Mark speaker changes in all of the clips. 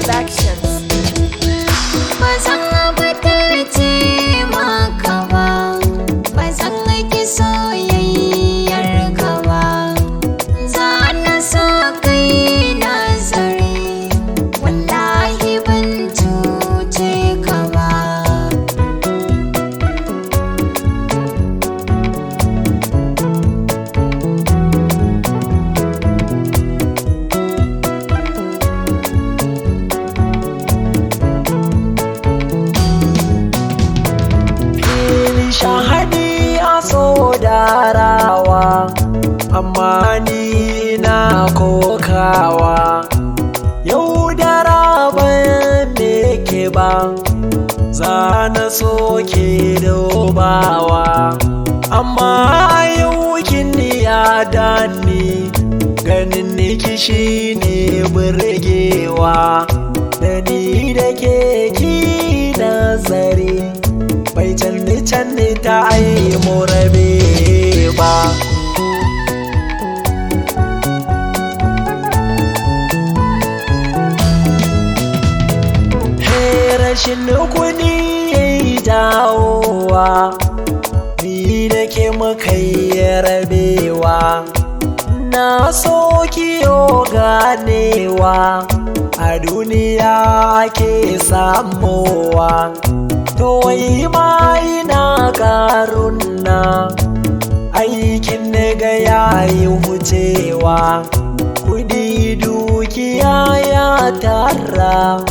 Speaker 1: Productions.
Speaker 2: Ba zan butulce maka ba, ba zan ki soyayyar ka ba. Za na so kai nazari, wallahi ban cuce ka ba.
Speaker 3: Shahadi a so darawa, amma ni na kokawa. Yau dara ban ke ba, za na so ke dubawa. Amma a yau kin ya dani, ganin niki shi ne burgewa. Da ni da ke ki nazari, bai canne ta ai mu rabe ba. Rashin kuɗi yayi jawowa, ni da ke muka yi rabewa. Na so kiyo ganewa, a duniya ake samowa. To wai ma ina karunna, aikin ga yayi wucewa. Kudi dukiya ya tara,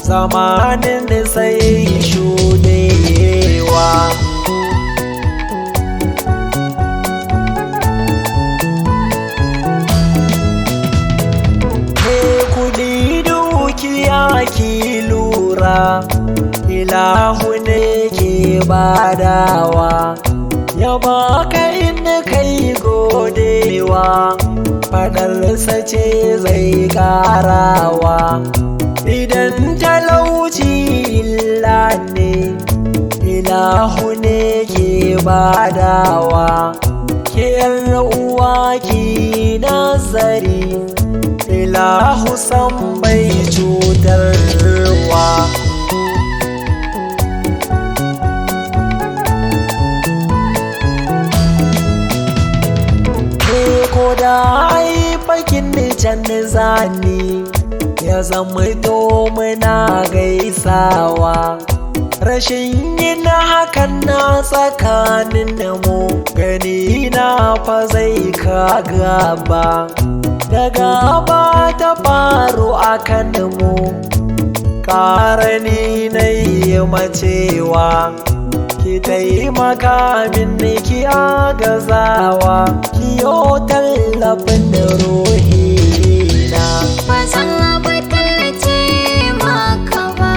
Speaker 3: zamanin da sai shudewa. Kudi dukiya ki lura, ilahu ne ke badawa. Ya baka inda kai godewa, fadarsa ce zai karawa. Idan talauci illa ne, ilahu ne ke badawa. Ke uwa ki nazari, ilahu san bai cutarwa. Ko da ai bakin can zani, ya zama to muna gaisawa. Rashin yin hakan na tsakanin mu, gani na fa zai ka gaba. Da gaba ta faru akan mu, ƙarani na yi macewa. Ki taimaka min ki agazawa, ki yo tallafin ruhina.
Speaker 2: Ba zan butulce maka ba,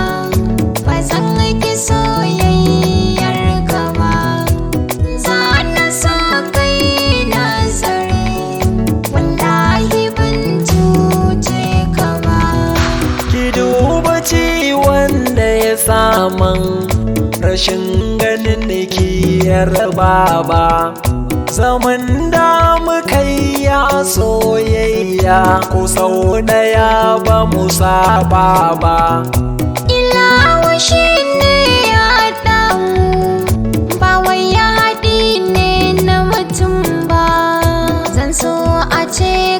Speaker 2: ba zan ki soyayyar ka ba. Za na so kai nazari, wallahi ban cuce ka ba.
Speaker 3: Ki duba ciwon da ya saman, rashin ganin ki yarba ba. Zaman da muka yi ya soyayya, ko sau daya ba mu saba ba.
Speaker 2: Ilahu shi ne ya damu, ba wai ya haɗi ne na mutum ba. Zan so a ce